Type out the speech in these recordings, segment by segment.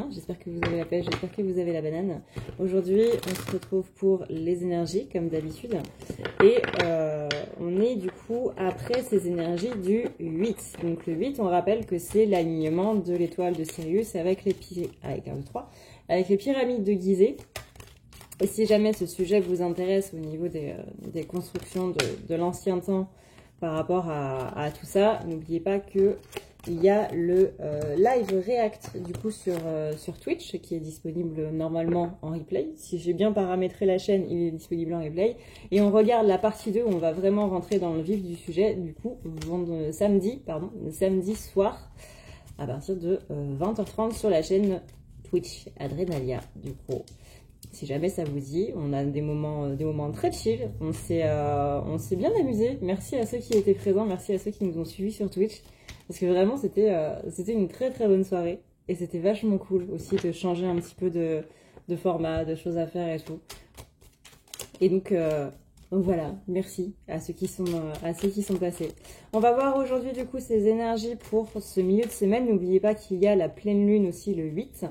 bien, j'espère que vous avez la pêche, j'espère que vous avez la banane. Aujourd'hui, on se retrouve pour les énergies, comme d'habitude. Et on est du coup après ces énergies du 8. Donc le 8, on rappelle que c'est l'alignement de l'étoile de Sirius avec les, avec les pyramides de Gizeh. Et si jamais ce sujet vous intéresse au niveau des constructions de l'ancien temps par rapport à tout ça, n'oubliez pas que il y a le live react du coup sur Twitch qui est disponible normalement en replay. Si j'ai bien paramétré la chaîne, il est disponible en replay. Et on regarde la partie 2 où on va vraiment rentrer dans le vif du sujet, du coup, samedi soir à partir de 20h30 sur la chaîne Twitch Adrenalia du coup. Si jamais ça vous dit, on a des moments très chill, on s'est bien amusé. Merci à ceux qui étaient présents, merci à ceux qui nous ont suivis sur Twitch. Parce que vraiment, c'était une très très bonne soirée. Et c'était vachement cool aussi de changer un petit peu de format, de choses à faire et tout. Et donc voilà, merci à ceux qui sont passés. On va voir aujourd'hui du coup ces énergies pour ce milieu de semaine. N'oubliez pas qu'il y a la pleine lune aussi le 8.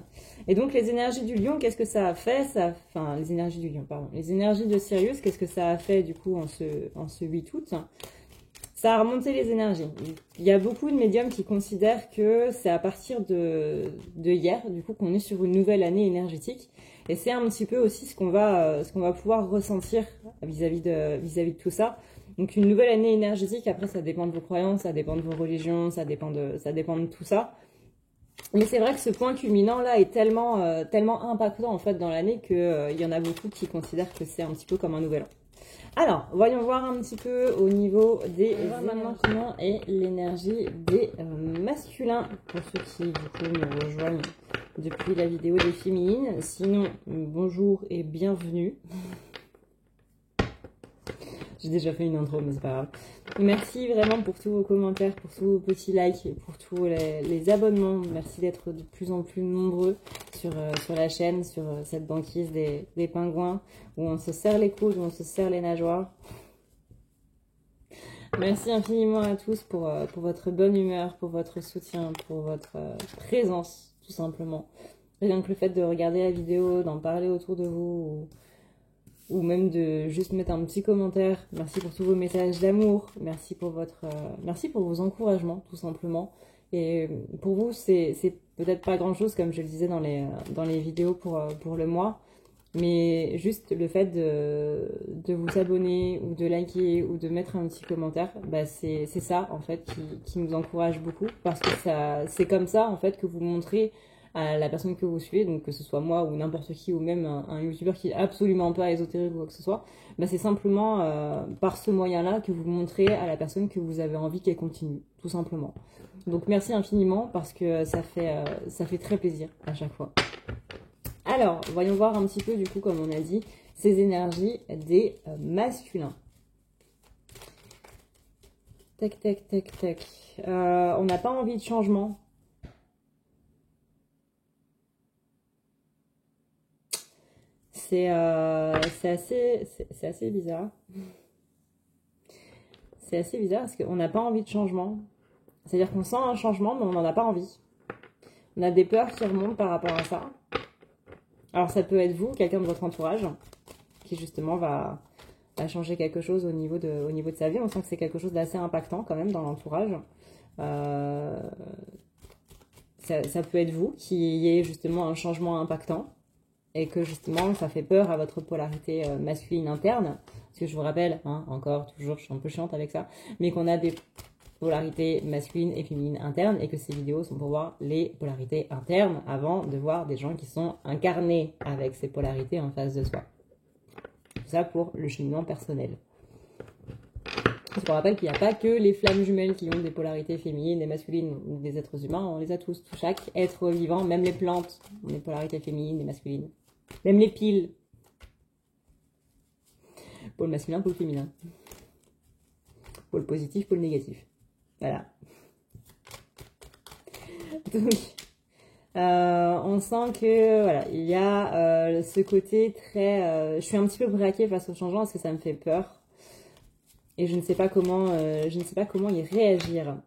Et donc les énergies du lion, qu'est-ce que ça a fait? Enfin, les énergies du lion, pardon. Les énergies de Sirius, qu'est-ce que ça a fait du coup en ce 8 août? Ça a remonté les énergies. Il y a beaucoup de médiums qui considèrent que c'est à partir de hier, du coup, qu'on est sur une nouvelle année énergétique. Et c'est un petit peu aussi ce qu'on va pouvoir ressentir vis-à-vis de tout ça. Donc une nouvelle année énergétique, après ça dépend de vos croyances, ça dépend de vos religions, ça dépend de tout ça. Mais c'est vrai que ce point culminant là est tellement impactant en fait dans l'année qu'il y en a beaucoup qui considèrent que c'est un petit peu comme un nouvel an. Alors, voyons voir un petit peu au niveau des... On va maintenant comment est l'énergie des masculins, pour ceux qui, du coup, nous rejoignent depuis la vidéo des féminines. Sinon, bonjour et bienvenue. J'ai déjà fait une intro, mais c'est pas grave. Merci vraiment pour tous vos commentaires, pour tous vos petits likes, pour tous les abonnements. Merci d'être de plus en plus nombreux sur la chaîne, sur cette banquise des pingouins, où on se serre les coudes, où on se serre les nageoires. Merci infiniment à tous pour votre bonne humeur, pour votre soutien, pour votre présence, tout simplement. Rien que le fait de regarder la vidéo, d'en parler autour de vous, ou même de juste mettre un petit commentaire. Merci pour tous vos messages d'amour, merci pour vos encouragements, tout simplement. Et pour vous, c'est peut-être pas grand-chose, comme je le disais dans les vidéos pour le mois, mais juste le fait de vous abonner, ou de liker, ou de mettre un petit commentaire, bah c'est ça, en fait, qui nous encourage beaucoup, parce que c'est comme ça, en fait, que vous montrez à la personne que vous suivez, donc que ce soit moi ou n'importe qui, ou même un youtubeur qui est absolument pas ésotérique ou quoi que ce soit, bah c'est simplement par ce moyen-là que vous montrez à la personne que vous avez envie qu'elle continue, tout simplement. Donc merci infiniment, parce que ça fait très plaisir à chaque fois. Alors, voyons voir un petit peu, du coup, comme on a dit, ces énergies des masculins. Tac, tac, tac, tac. On n'a pas envie de changement. C'est assez bizarre. C'est assez bizarre parce qu'on n'a pas envie de changement. C'est-à-dire qu'on sent un changement, mais on n'en a pas envie. On a des peurs qui remontent par rapport à ça. Alors ça peut être vous, quelqu'un de votre entourage, qui justement va changer quelque chose au niveau de sa vie. On sent que c'est quelque chose d'assez impactant quand même dans l'entourage. Ça peut être vous qui ayez justement un changement impactant. Et que justement, ça fait peur à votre polarité masculine interne. Parce que je vous rappelle, hein, encore, toujours, je suis un peu chiante avec ça, mais qu'on a des polarités masculines et féminines internes, et que ces vidéos sont pour voir les polarités internes, avant de voir des gens qui sont incarnés avec ces polarités en face de soi. Tout ça pour le cheminement personnel. Je vous rappelle qu'il n'y a pas que les flammes jumelles qui ont des polarités féminines et masculines, ou des êtres humains, on les a tous. Chaque être vivant, même les plantes, ont des polarités féminines et masculines. Même les piles. Pôle masculin, pôle féminin. Pôle positif, pôle négatif. Voilà. Donc, on sent que, voilà, il y a ce côté très... je suis un petit peu braquée face au changement parce que ça me fait peur. Et je ne sais pas comment y réagir.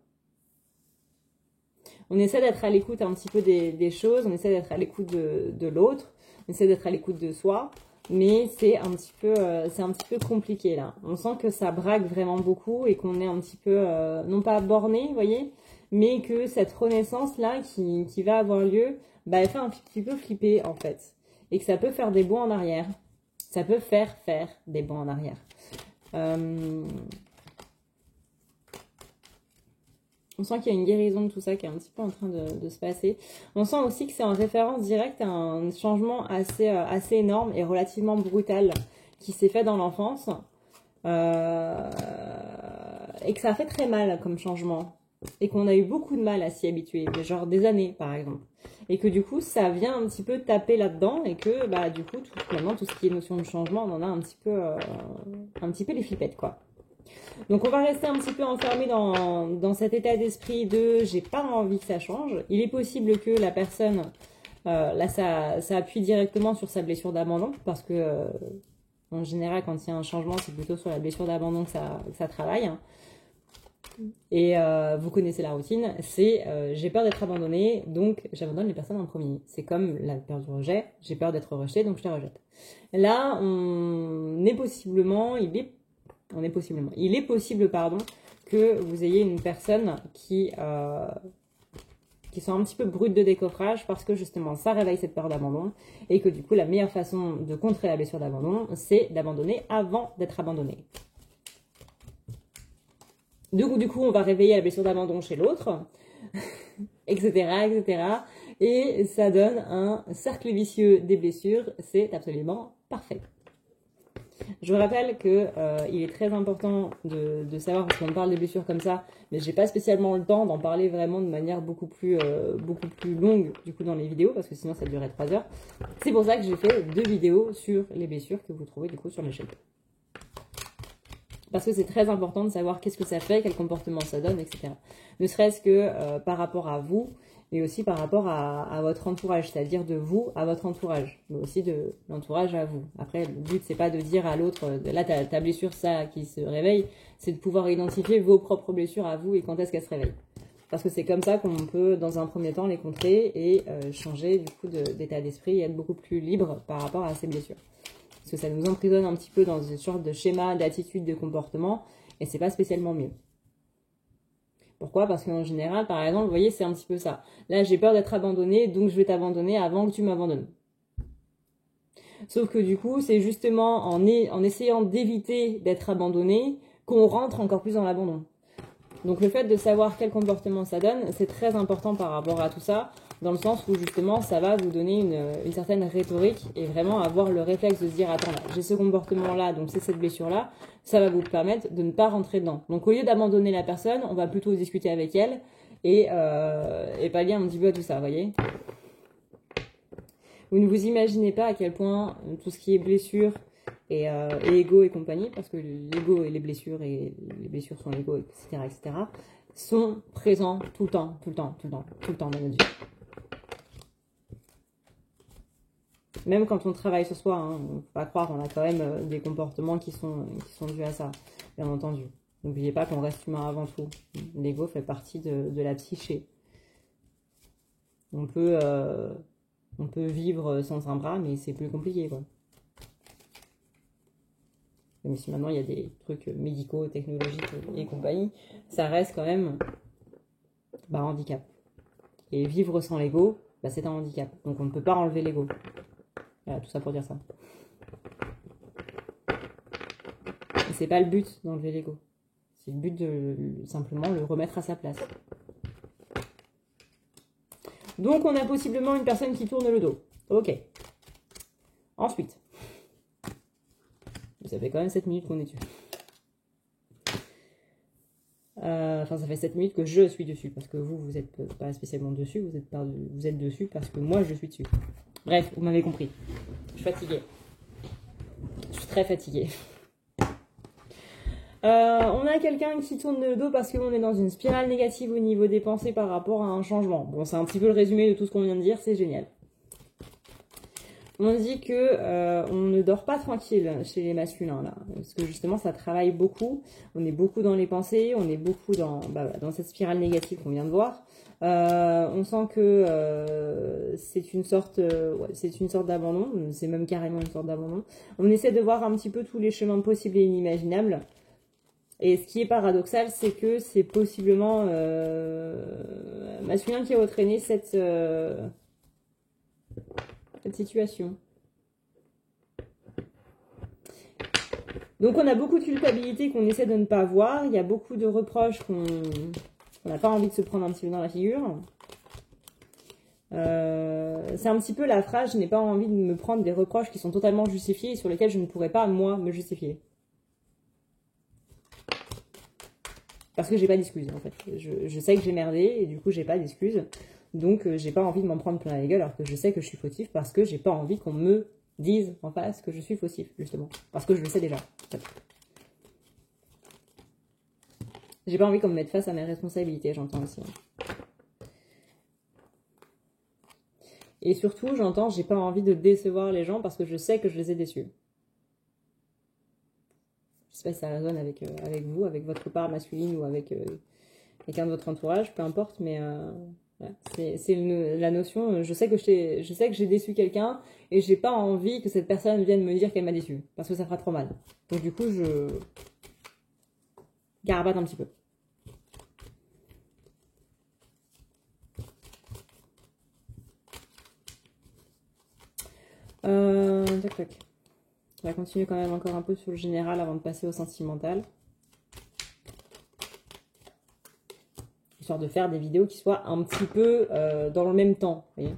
On essaie d'être à l'écoute un petit peu des choses, on essaie d'être à l'écoute de l'autre, on essaie d'être à l'écoute de soi, mais c'est un petit peu compliqué là. On sent que ça braque vraiment beaucoup et qu'on est un petit peu, non pas borné, vous voyez, mais que cette renaissance là qui va avoir lieu, bah, elle fait un petit peu flipper en fait. Et que ça peut faire des bonds en arrière. Ça peut faire des bonds en arrière. On sent qu'il y a une guérison de tout ça qui est un petit peu en train de se passer. On sent aussi que c'est en référence directe à un changement assez énorme et relativement brutal qui s'est fait dans l'enfance. Et que ça a fait très mal comme changement. Et qu'on a eu beaucoup de mal à s'y habituer. Genre des années, par exemple. Et que du coup, ça vient un petit peu taper là-dedans. Et que, bah, du coup, maintenant, tout ce qui est notion de changement, on en a un petit peu les flippettes, quoi. Donc on va rester un petit peu enfermé dans cet état d'esprit de j'ai pas envie que ça change. Il est possible que la personne, là ça appuie directement sur sa blessure d'abandon parce que en général quand il y a un changement c'est plutôt sur la blessure d'abandon que ça travaille. Et vous connaissez la routine, c'est j'ai peur d'être abandonnée donc j'abandonne les personnes en premier. C'est comme la peur du rejet, j'ai peur d'être rejetée donc je les rejette. Là il est possible, que vous ayez une personne qui soit un petit peu brute de décoffrage parce que justement ça réveille cette peur d'abandon et que du coup la meilleure façon de contrer la blessure d'abandon c'est d'abandonner avant d'être abandonné. Du coup on va réveiller la blessure d'abandon chez l'autre, etc. Et ça donne un cercle vicieux des blessures, c'est absolument parfait. Je vous rappelle que il est très important de savoir, parce qu'on parle des blessures comme ça, mais j'ai pas spécialement le temps d'en parler vraiment de manière beaucoup plus longue du coup dans les vidéos, parce que sinon ça durerait 3 heures. C'est pour ça que j'ai fait 2 vidéos sur les blessures que vous trouvez du coup sur ma chaîne. Parce que c'est très important de savoir qu'est-ce que ça fait, quel comportement ça donne, etc. Ne serait-ce que par rapport à vous, mais aussi par rapport à votre entourage, c'est-à-dire de vous à votre entourage, mais aussi de l'entourage à vous. Après, le but, c'est pas de dire à l'autre, là, ta blessure, ça, qui se réveille, c'est de pouvoir identifier vos propres blessures à vous et quand est-ce qu'elles se réveillent. Parce que c'est comme ça qu'on peut, dans un premier temps, les contrer et changer, du coup, d'état d'esprit et être beaucoup plus libre par rapport à ces blessures. Parce que ça nous emprisonne un petit peu dans une sorte de schéma, d'attitude, de comportement, et c'est pas spécialement mieux. Pourquoi? Parce qu'en général, par exemple, vous voyez, c'est un petit peu ça. Là, j'ai peur d'être abandonnée, donc je vais t'abandonner avant que tu m'abandonnes. Sauf que du coup, c'est justement en essayant d'éviter d'être abandonné qu'on rentre encore plus dans l'abandon. Donc le fait de savoir quel comportement ça donne, c'est très important par rapport à tout ça, dans le sens où justement ça va vous donner une certaine rhétorique et vraiment avoir le réflexe de se dire attends, j'ai ce comportement-là, donc c'est cette blessure-là, ça va vous permettre de ne pas rentrer dedans. Donc au lieu d'abandonner la personne, on va plutôt discuter avec elle et pallier un petit peu à tout ça, vous voyez. Vous ne vous imaginez pas à quel point tout ce qui est blessure et ego et compagnie, parce que l'ego et les blessures sont l'ego, etc., sont présents tout le temps dans notre vie. Même quand on travaille sur soi, hein, on ne peut pas croire, on a quand même des comportements qui sont dus à ça, bien entendu. N'oubliez pas qu'on reste humain avant tout. L'ego fait partie de la psyché. On peut vivre sans un bras, mais c'est plus compliqué, quoi. Même si maintenant il y a des trucs médicaux, technologiques et compagnie, ça reste quand même handicap. Et vivre sans l'ego, c'est un handicap. Donc on ne peut pas enlever l'ego. Voilà, tout ça pour dire ça. Et c'est pas le but d'enlever l'ego. C'est le but de simplement le remettre à sa place. Donc on a possiblement une personne qui tourne le dos. Ok. Ensuite. Ça fait quand même 7 minutes qu'on est dessus. Enfin, ça fait 7 minutes que je suis dessus. Parce que vous n'êtes pas spécialement dessus. Vous êtes dessus parce que moi, je suis dessus. Bref, vous m'avez compris. Je suis fatiguée. Je suis très fatiguée. On a quelqu'un qui tourne le dos parce qu'on est dans une spirale négative au niveau des pensées par rapport à un changement. Bon, c'est un petit peu le résumé de tout ce qu'on vient de dire. C'est génial. On dit que on ne dort pas tranquille chez les masculins là, parce que justement ça travaille beaucoup. On est beaucoup dans les pensées, on est beaucoup dans cette spirale négative qu'on vient de voir. On sent que c'est une sorte d'abandon, c'est même carrément une sorte d'abandon. On essaie de voir un petit peu tous les chemins possibles et inimaginables. Et ce qui est paradoxal, c'est que c'est possiblement masculin qui a entraîné cette situation. Donc on a beaucoup de culpabilité qu'on essaie de ne pas voir. Il y a beaucoup de reproches qu'on n'a pas envie de se prendre un petit peu dans la figure. C'est un petit peu la phrase, je n'ai pas envie de me prendre des reproches qui sont totalement justifiés et sur lesquels je ne pourrais pas, moi, me justifier. Parce que j'ai pas d'excuses, en fait. Je sais que j'ai merdé et du coup, j'ai pas d'excuses. Donc, j'ai pas envie de m'en prendre plein la gueule alors que je sais que je suis fautif parce que j'ai pas envie qu'on me dise en face que je suis fautif, justement. Parce que je le sais déjà. En fait. J'ai pas envie qu'on me mette face à mes responsabilités, j'entends aussi. Et surtout, j'entends, j'ai pas envie de décevoir les gens parce que je sais que je les ai déçus. Je sais pas si ça résonne avec vous, avec votre part masculine ou avec quelqu'un de votre entourage, peu importe, mais voilà. C'est la notion, je sais que j'ai déçu quelqu'un et j'ai pas envie que cette personne vienne me dire qu'elle m'a déçu, parce que ça fera trop mal. Donc du coup, je garabate un petit peu. Tac, tac. On va continuer quand même encore un peu sur le général avant de passer au sentimental. Histoire de faire des vidéos qui soient un petit peu dans le même temps. Vous voyez,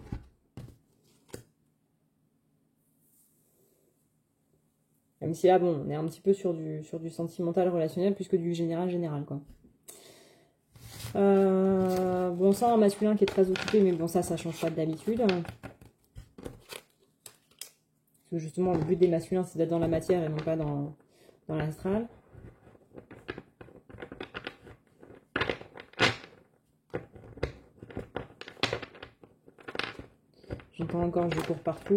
même si là, bon, on est un petit peu sur du sentimental relationnel plus que du général, quoi. Bon, ça, un masculin qui est très occupé, mais bon, ça change pas d'habitude. Parce que justement, le but des masculins, c'est d'être dans la matière et non pas dans l'astral. J'entends encore, je cours partout.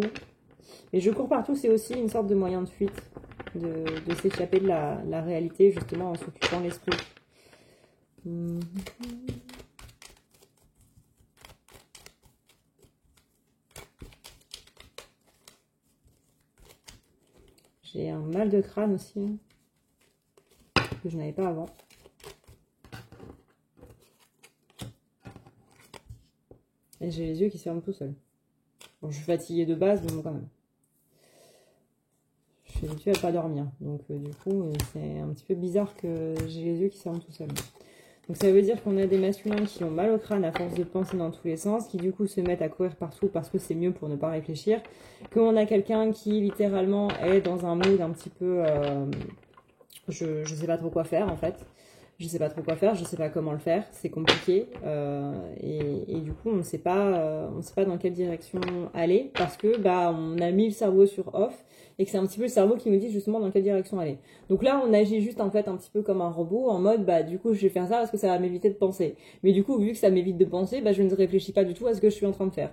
Et je cours partout, c'est aussi une sorte de moyen de fuite, de s'échapper de la réalité, justement, en s'occupant l'esprit. J'ai un mal de crâne aussi, que je n'avais pas avant. Et j'ai les yeux qui se ferment tout seuls. Bon, je suis fatiguée de base, mais bon, quand même. Je suis habituée à pas dormir. Donc, du coup, c'est un petit peu bizarre que j'ai les yeux qui se ferment tout seuls. Donc, ça veut dire qu'on a des masculins qui ont mal au crâne à force de penser dans tous les sens, qui, du coup, se mettent à courir partout parce que c'est mieux pour ne pas réfléchir. Qu'on a quelqu'un qui, littéralement, est dans un mood un petit peu... je sais pas trop quoi faire, en fait. Je sais pas trop quoi faire, je sais pas comment le faire, c'est compliqué et du coup on sait pas dans quelle direction aller parce que on a mis le cerveau sur off et que c'est un petit peu le cerveau qui nous dit justement dans quelle direction aller. Donc là on agit juste en fait un petit peu comme un robot en mode du coup je vais faire ça parce que ça va m'éviter de penser. Mais du coup vu que ça m'évite de penser, je ne réfléchis pas du tout à ce que je suis en train de faire.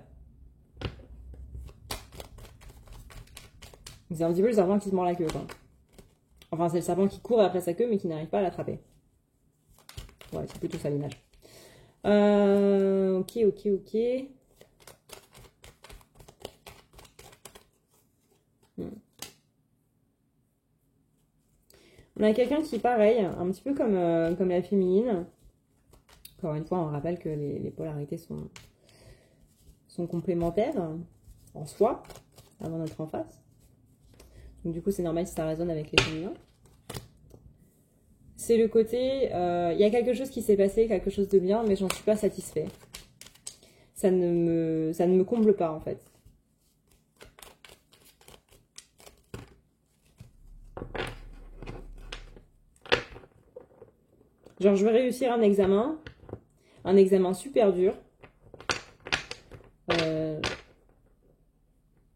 C'est un petit peu le serpent qui se mord la queue quoi. Enfin c'est le serpent qui court après sa queue mais qui n'arrive pas à l'attraper. Ouais, c'est plutôt ça l'image. Ok. On a quelqu'un qui est pareil, un petit peu comme la féminine. Encore une fois, on rappelle que les polarités sont complémentaires en soi, avant d'être en face. Donc du coup, c'est normal si ça résonne avec les féminins. C'est le côté, il y a quelque chose qui s'est passé, quelque chose de bien, mais j'en suis pas satisfait. Ça ne me comble pas, en fait. Genre, je vais réussir un examen super dur.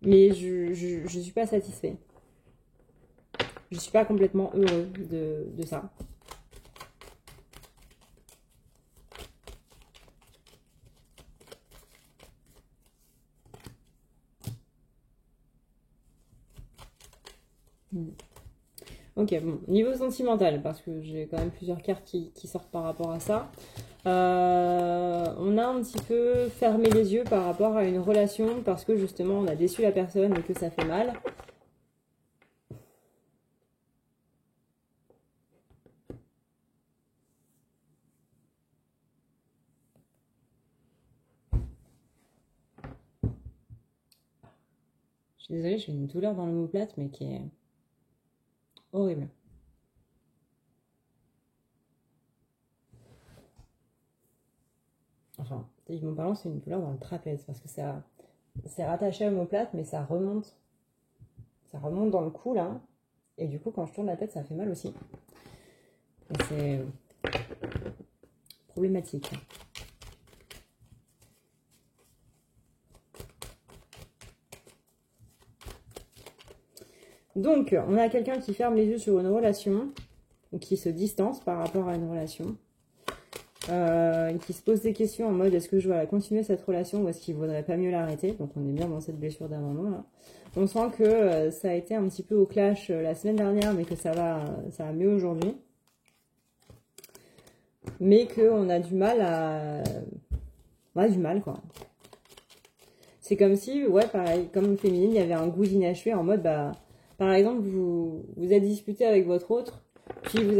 Mais je suis pas satisfait. Je suis pas complètement heureux de ça. Ok, bon, niveau sentimental, parce que j'ai quand même plusieurs cartes qui sortent par rapport à ça. On a un petit peu fermé les yeux par rapport à une relation parce que justement on a déçu la personne et que ça fait mal. Je suis désolée, j'ai une douleur dans l'omoplate mais qui est horrible. Enfin, techniquement parlant, c'est une douleur dans le trapèze parce que ça, c'est rattaché à l'omoplate mais ça remonte. Ça remonte dans le cou là. Et du coup, quand je tourne la tête, ça fait mal aussi. Et c'est problématique. Donc, on a quelqu'un qui ferme les yeux sur une relation, ou qui se distance par rapport à une relation, qui se pose des questions en mode est-ce que je dois continuer cette relation ou est-ce qu'il vaudrait pas mieux l'arrêter. Donc, on est bien dans cette blessure d'abandon là. On sent que ça a été un petit peu au clash la semaine dernière, mais que ça va mieux aujourd'hui. Mais qu'on a du mal à... On a du mal, quoi. C'est comme si, ouais, pareil, comme féminine, il y avait un goût d'inachevé en mode, bah, par exemple, vous êtes disputé avec votre autre, puis vous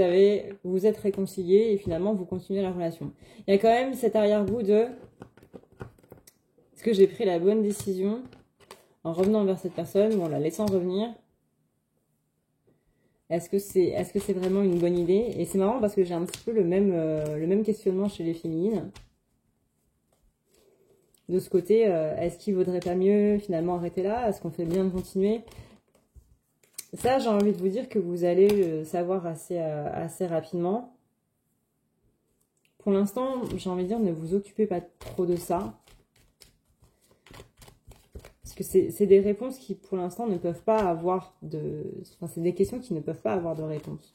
vous êtes réconcilié et finalement vous continuez la relation. Il y a quand même cet arrière-goût de est-ce que j'ai pris la bonne décision en revenant vers cette personne ou en la laissant revenir? Est-ce que c'est vraiment une bonne idée? Et c'est marrant parce que j'ai un petit peu le même questionnement chez les féminines. De ce côté, est-ce qu'il vaudrait pas mieux finalement arrêter là? Est-ce qu'on fait bien de continuer? Ça, j'ai envie de vous dire que vous allez le savoir assez rapidement. Pour l'instant, j'ai envie de dire, ne vous occupez pas trop de ça. Parce que c'est des réponses qui, pour l'instant, ne peuvent pas avoir de... Enfin, c'est des questions qui ne peuvent pas avoir de réponse.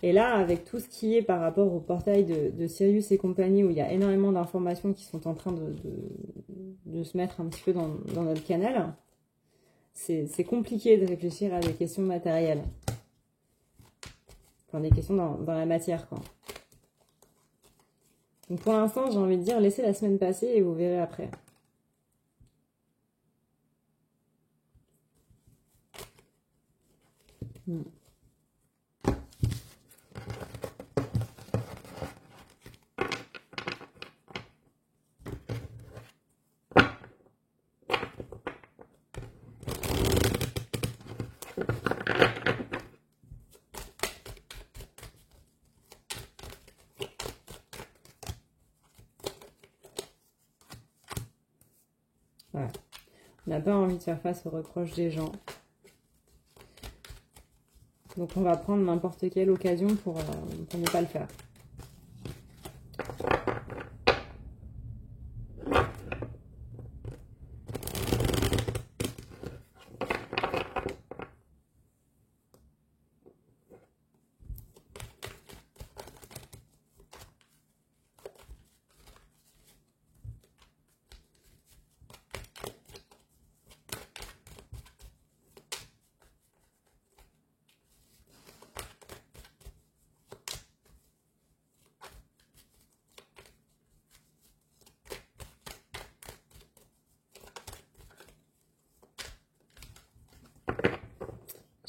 Et là, avec tout ce qui est par rapport au portail de Sirius et compagnie, où il y a énormément d'informations qui sont en train de se mettre un petit peu dans notre canal, c'est compliqué de réfléchir à des questions matérielles. Enfin, des questions dans la matière, quoi. Donc pour l'instant, j'ai envie de dire, laissez la semaine passer et vous verrez après. Voilà. On n'a pas envie de faire face aux reproches des gens. Donc on va prendre n'importe quelle occasion pour ne pas le faire.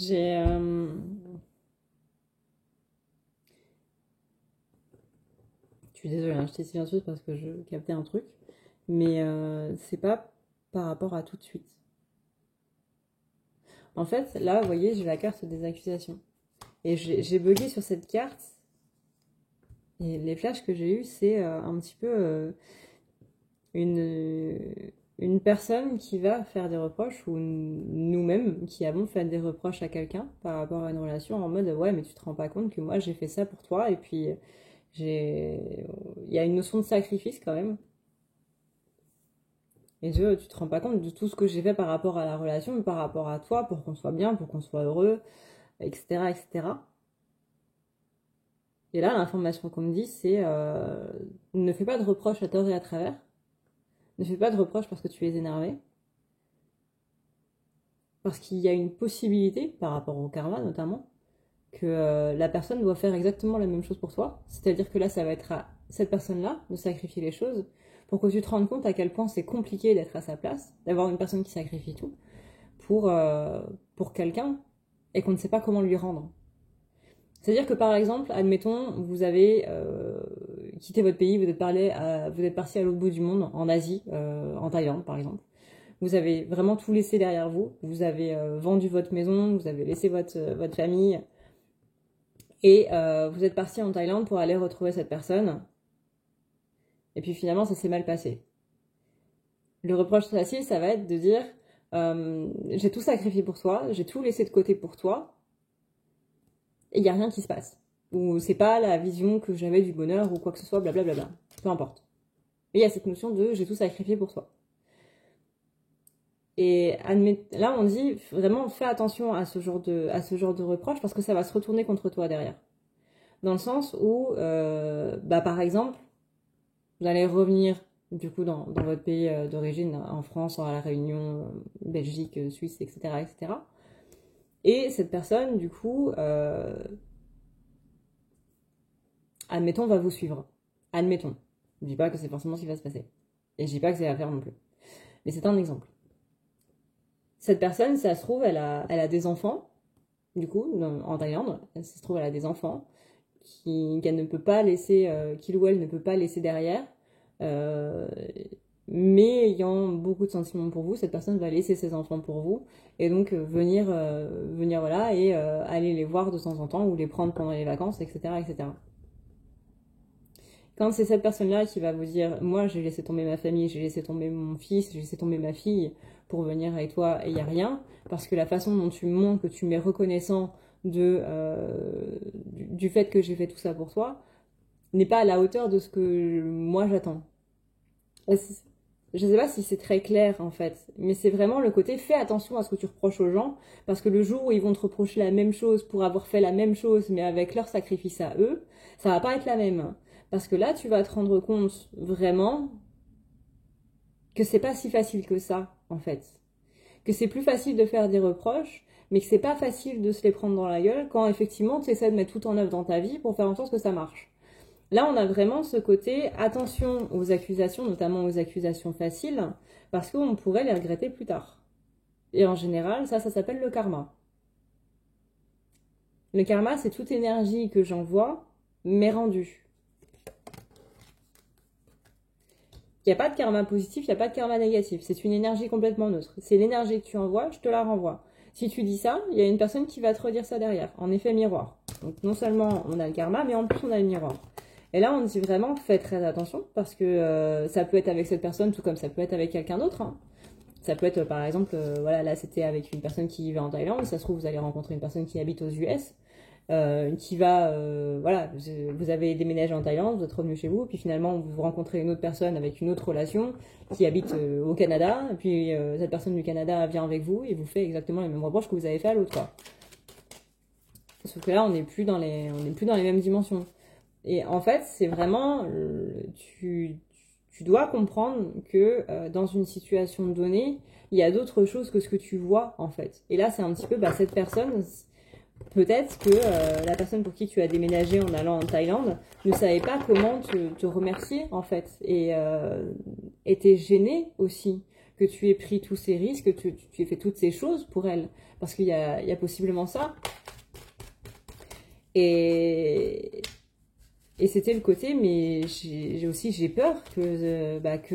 J'ai... Je suis désolée, hein, j'étais silencieuse parce que je captais un truc. Mais c'est pas par rapport à tout de suite. En fait, là, vous voyez, j'ai la carte des accusations. Et j'ai bugué sur cette carte. Et les flashs que j'ai eus, c'est un petit peu une personne qui va faire des reproches, ou nous-mêmes qui avons fait des reproches à quelqu'un par rapport à une relation, en mode ouais, mais tu te rends pas compte que moi j'ai fait ça pour toi, et puis il y a une notion de sacrifice quand même. Et tu te rends pas compte de tout ce que j'ai fait par rapport à la relation, mais par rapport à toi, pour qu'on soit bien, pour qu'on soit heureux, etc., etc. Et là, l'information qu'on me dit, c'est ne fais pas de reproches à tort et à travers. Ne fais pas de reproches parce que tu es énervé. parce qu'il y a une possibilité, par rapport au karma notamment, que la personne doit faire exactement la même chose pour toi. C'est-à-dire que là, ça va être à cette personne-là de sacrifier les choses pour que tu te rendes compte à quel point c'est compliqué d'être à sa place, d'avoir une personne qui sacrifie tout pour quelqu'un et qu'on ne sait pas comment lui rendre. C'est-à-dire que par exemple, admettons, vous avez quitté votre pays, vous êtes parti à l'autre bout du monde, en Asie, en Thaïlande par exemple. Vous avez vraiment tout laissé derrière vous. Vous avez vendu votre maison, vous avez laissé votre famille. Et vous êtes parti en Thaïlande pour aller retrouver cette personne. Et puis finalement, ça s'est mal passé. Le reproche facile, ça va être de dire j'ai tout sacrifié pour toi, j'ai tout laissé de côté pour toi, et il n'y a rien qui se passe. Ou c'est pas la vision que j'avais du bonheur ou quoi que ce soit, blablabla. Peu importe. Et il y a cette notion de j'ai tout sacrifié pour toi. Et là, on dit vraiment fais attention à ce genre de reproche parce que ça va se retourner contre toi derrière. Dans le sens où, par exemple, vous allez revenir du coup dans votre pays d'origine, en France, à la Réunion, Belgique, Suisse, etc., etc. Et cette personne, du coup, admettons, va vous suivre. Admettons. Je ne dis pas que c'est forcément ce qui va se passer. Et je dis pas que c'est à faire non plus. Mais c'est un exemple. Cette personne, ça se trouve, elle a des enfants, du coup, en Thaïlande. Ça se trouve, elle a des enfants qu'elle ne peut pas laisser, qu'il ou elle ne peut pas laisser derrière. Mais ayant beaucoup de sentiments pour vous, cette personne va laisser ses enfants pour vous. Et donc, venir voilà, et aller les voir de temps en temps, ou les prendre pendant les vacances, etc., etc. Quand c'est cette personne-là qui va vous dire « Moi, j'ai laissé tomber ma famille, j'ai laissé tomber mon fils, j'ai laissé tomber ma fille pour venir avec toi et il n'y a rien », parce que la façon dont tu me montres que tu m'es reconnaissant du fait que j'ai fait tout ça pour toi n'est pas à la hauteur de ce que moi j'attends. Je ne sais pas si c'est très clair en fait, mais c'est vraiment le côté fais attention à ce que tu reproches aux gens, parce que le jour où ils vont te reprocher la même chose pour avoir fait la même chose, mais avec leur sacrifice à eux, ça va pas être la même. Parce que là, tu vas te rendre compte vraiment que c'est pas si facile que ça, en fait. Que c'est plus facile de faire des reproches, mais que c'est pas facile de se les prendre dans la gueule quand effectivement tu essaies de mettre tout en œuvre dans ta vie pour faire en sorte que ça marche. Là, on a vraiment ce côté attention aux accusations, notamment aux accusations faciles, parce qu'on pourrait les regretter plus tard. Et en général, ça s'appelle le karma. Le karma, c'est toute énergie que j'envoie, mais rendue. Il n'y a pas de karma positif, il n'y a pas de karma négatif. C'est une énergie complètement neutre. C'est l'énergie que tu envoies, je te la renvoie. Si tu dis ça, il y a une personne qui va te redire ça derrière, en effet miroir. Donc non seulement on a le karma, mais en plus on a le miroir. Et là, on dit vraiment, faites très attention, parce que ça peut être avec cette personne, tout comme ça peut être avec quelqu'un d'autre. Hein. Ça peut être, par exemple, voilà, là c'était avec une personne qui vit en Thaïlande, ça se trouve, vous allez rencontrer une personne qui habite aux US, qui va, voilà, vous avez déménagé en Thaïlande, vous êtes revenu chez vous, puis finalement vous rencontrez une autre personne avec une autre relation qui habite au Canada, et puis cette personne du Canada vient avec vous et vous fait exactement les mêmes reproches que vous avez fait à l'autre, quoi. Sauf que là, on n'est plus dans les mêmes dimensions. Et en fait, c'est vraiment, tu dois comprendre que dans une situation donnée, il y a d'autres choses que ce que tu vois, en fait. Et là, c'est un petit peu, cette personne, peut-être que la personne pour qui tu as déménagé en allant en Thaïlande ne savait pas comment te remercier, en fait. Et était gênée aussi que tu aies pris tous ces risques, que tu aies fait toutes ces choses pour elle. Parce qu'il y a possiblement ça. Et c'était le côté, mais j'ai peur que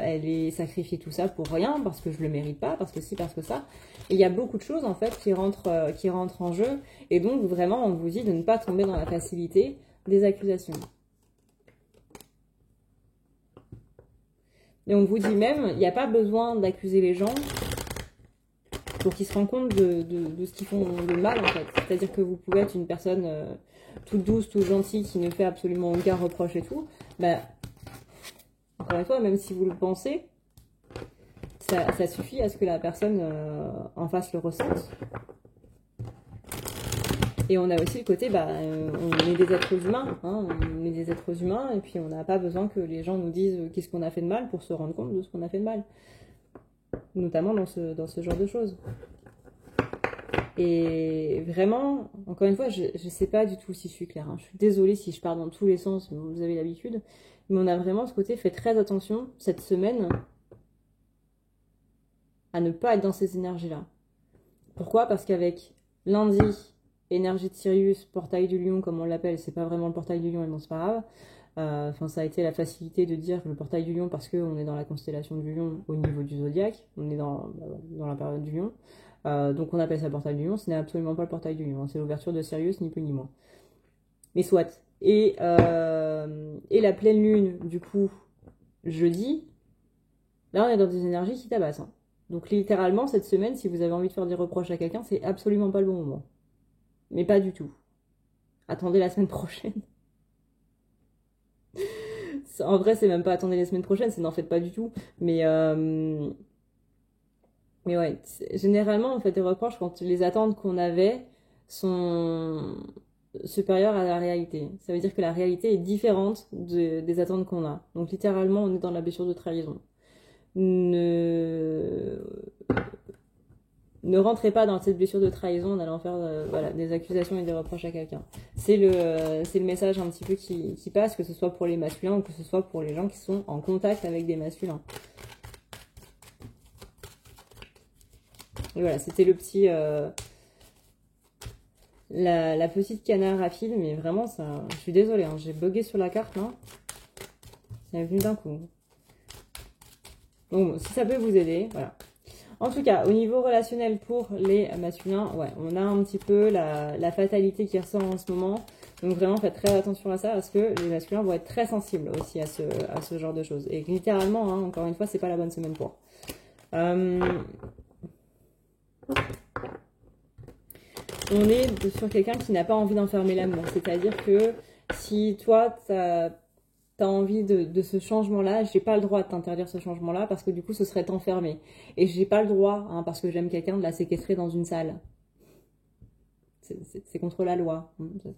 elle ait sacrifié tout ça pour rien, parce que je le mérite pas, parce que si, parce que ça. Et il y a beaucoup de choses en fait qui rentrent en jeu, et donc vraiment on vous dit de ne pas tomber dans la facilité des accusations. Et on vous dit même, il n'y a pas besoin d'accuser les gens pour qu'ils se rendent compte de ce qu'ils font de mal en fait. C'est-à-dire que vous pouvez être une personne toute douce, toute gentille, qui ne fait absolument aucun reproche et tout. Encore une fois, même si vous le pensez, ça suffit à ce que la personne en face le ressente. Et on a aussi le côté, on est des êtres humains, hein, on est des êtres humains, et puis on n'a pas besoin que les gens nous disent qu'est-ce qu'on a fait de mal pour se rendre compte de ce qu'on a fait de mal. Notamment dans ce genre de choses. Et vraiment, encore une fois, je ne sais pas du tout si je suis claire, hein. Je suis désolée si je pars dans tous les sens, vous avez l'habitude. Mais on a vraiment ce côté, faites très attention cette semaine à ne pas être dans ces énergies-là. Pourquoi? Parce qu'avec lundi, énergie de Sirius, portail du lion, comme on l'appelle, c'est pas vraiment le portail du lion, mais bon, c'est pas grave. Enfin, ça a été la facilité de dire le portail du lion parce qu'on est dans la constellation du lion au niveau du zodiaque, on est dans la période du lion. Donc on appelle ça le portail du lion, ce n'est absolument pas le portail du lion, hein. C'est l'ouverture de Sirius, ni plus ni moins. Mais soit. Et la pleine lune, du coup, jeudi, là on est dans des énergies qui tabassent, hein. Donc littéralement, cette semaine, si vous avez envie de faire des reproches à quelqu'un, c'est absolument pas le bon moment. Mais pas du tout. Attendez la semaine prochaine. En vrai, c'est même pas attendez la semaine prochaine, c'est n'en faites pas du tout. Mais ouais, généralement, on fait des reproches quand les attentes qu'on avait sont supérieures à la réalité. Ça veut dire que la réalité est différente des attentes qu'on a. Donc littéralement, on est dans la blessure de trahison. Ne rentrez pas dans cette blessure de trahison en allant faire voilà, des accusations et des reproches à quelqu'un. C'est le message un petit peu qui passe, que ce soit pour les masculins ou que ce soit pour les gens qui sont en contact avec des masculins. Et voilà, c'était le petit... la petite canard rapide, mais vraiment, ça, je suis désolée, hein, j'ai bugué sur la carte, là. Ça est venu d'un coup. Donc, si ça peut vous aider, voilà. En tout cas, au niveau relationnel pour les masculins, ouais, on a un petit peu la fatalité qui ressort en ce moment. Donc vraiment, faites très attention à ça parce que les masculins vont être très sensibles aussi à ce genre de choses. Et littéralement, hein, encore une fois, c'est pas la bonne semaine pour. On est sur quelqu'un qui n'a pas envie d'enfermer l'amour. C'est-à-dire que si toi, t'as envie de ce changement-là, j'ai pas le droit de t'interdire ce changement-là parce que du coup, ce serait t'enfermer. Et j'ai pas le droit, hein, parce que j'aime quelqu'un, de la séquestrer dans une salle. C'est contre la loi. C'est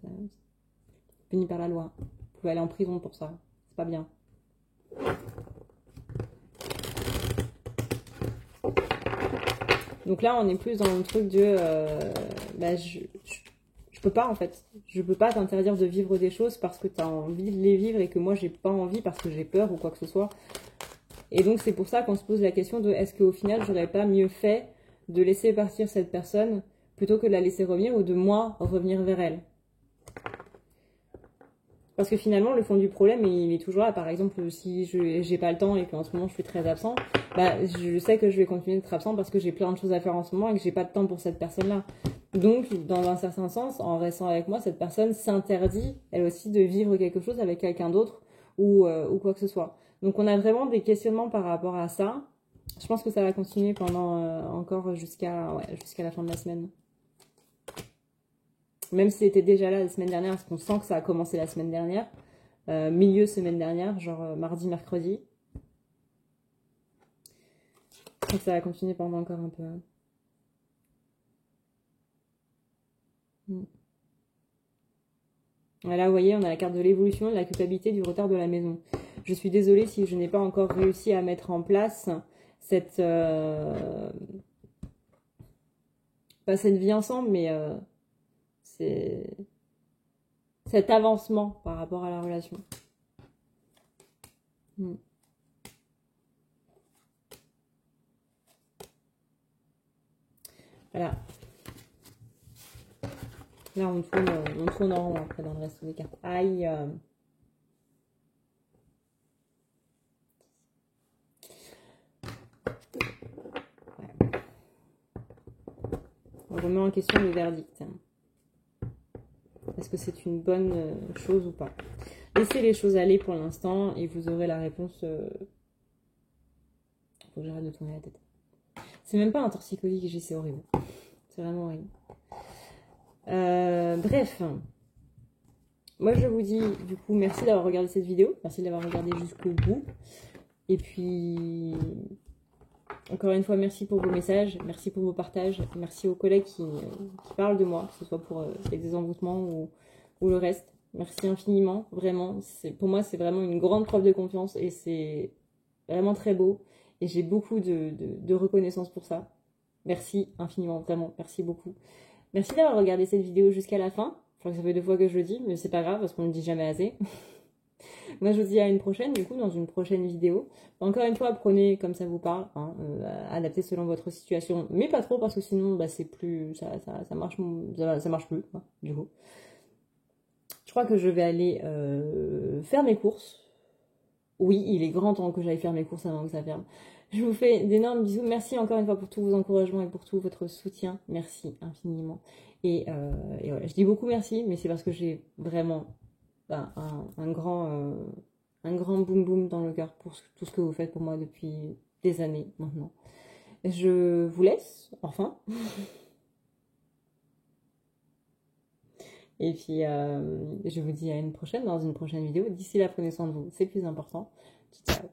puni par la loi. Vous pouvez aller en prison pour ça. C'est pas bien. Donc là, on est plus dans le truc de... bah, je peux pas, en fait. Je peux pas t'interdire de vivre des choses parce que tu as envie de les vivre et que moi, j'ai pas envie parce que j'ai peur ou quoi que ce soit. Et donc, c'est pour ça qu'on se pose la question de est-ce qu'au final, j'aurais pas mieux fait de laisser partir cette personne plutôt que de la laisser revenir ou de moi revenir vers elle. Parce que finalement, le fond du problème, il est toujours là. Par exemple, si j'ai pas le temps et qu'en ce moment, je suis très absent, bah, je sais que je vais continuer d'être absent parce que j'ai plein de choses à faire en ce moment et que j'ai pas de temps pour cette personne-là. Donc, dans un certain sens, en restant avec moi, cette personne s'interdit, elle aussi, de vivre quelque chose avec quelqu'un d'autre ou quoi que ce soit. Donc, on a vraiment des questionnements par rapport à ça. Je pense que ça va continuer pendant encore jusqu'à la fin de la semaine. Même si c'était déjà là la semaine dernière, parce qu'on sent que ça a commencé la semaine dernière, milieu semaine dernière, genre mardi, mercredi. Donc ça va continuer pendant encore un peu. Là, vous voyez, on a la carte de l'évolution, de la culpabilité, du retard de la maison. Je suis désolée si je n'ai pas encore réussi à mettre en place cette... pas cette vie ensemble, mais c'est cet avancement par rapport à la relation. Voilà. Là, on tourne en rond après dans le reste des cartes. Aïe. Ouais. On remet en question le verdict. Est-ce que c'est une bonne chose ou pas? Laissez les choses aller pour l'instant et vous aurez la réponse. Faut que j'arrête de tourner la tête. C'est même pas un torticolis que j'ai, c'est horrible. C'est vraiment horrible. Bref. Moi, je vous dis, du coup, merci d'avoir regardé cette vidéo. Merci d'avoir regardé jusqu'au bout. Et puis, encore une fois, merci pour vos messages. Merci pour vos partages. Merci aux collègues qui parlent de moi, que ce soit pour les désenvoûtements ou le reste. Merci infiniment, vraiment. Pour moi, c'est vraiment une grande preuve de confiance et c'est vraiment très beau. Et j'ai beaucoup de reconnaissance pour ça. Merci infiniment, vraiment. Merci beaucoup. Merci d'avoir regardé cette vidéo jusqu'à la fin. Je crois que ça fait 2 fois que je le dis, mais c'est pas grave parce qu'on ne le dit jamais assez. Moi, je vous dis à une prochaine, du coup, dans une prochaine vidéo. Encore une fois, prenez comme ça vous parle, hein, adaptez selon votre situation, mais pas trop parce que sinon, bah, c'est plus, ça marche plus, hein, du coup. Je crois que je vais aller faire mes courses. Oui, il est grand temps que j'aille faire mes courses avant que ça ferme. Je vous fais d'énormes bisous. Merci encore une fois pour tous vos encouragements et pour tout votre soutien. Merci infiniment. Et voilà, je dis beaucoup merci, mais c'est parce que j'ai vraiment un grand boum boum dans le cœur pour tout ce que vous faites pour moi depuis des années maintenant. Je vous laisse, enfin. Et puis, je vous dis à une prochaine, dans une prochaine vidéo. D'ici là, prenez soin de vous, c'est le plus important. Ciao, ciao.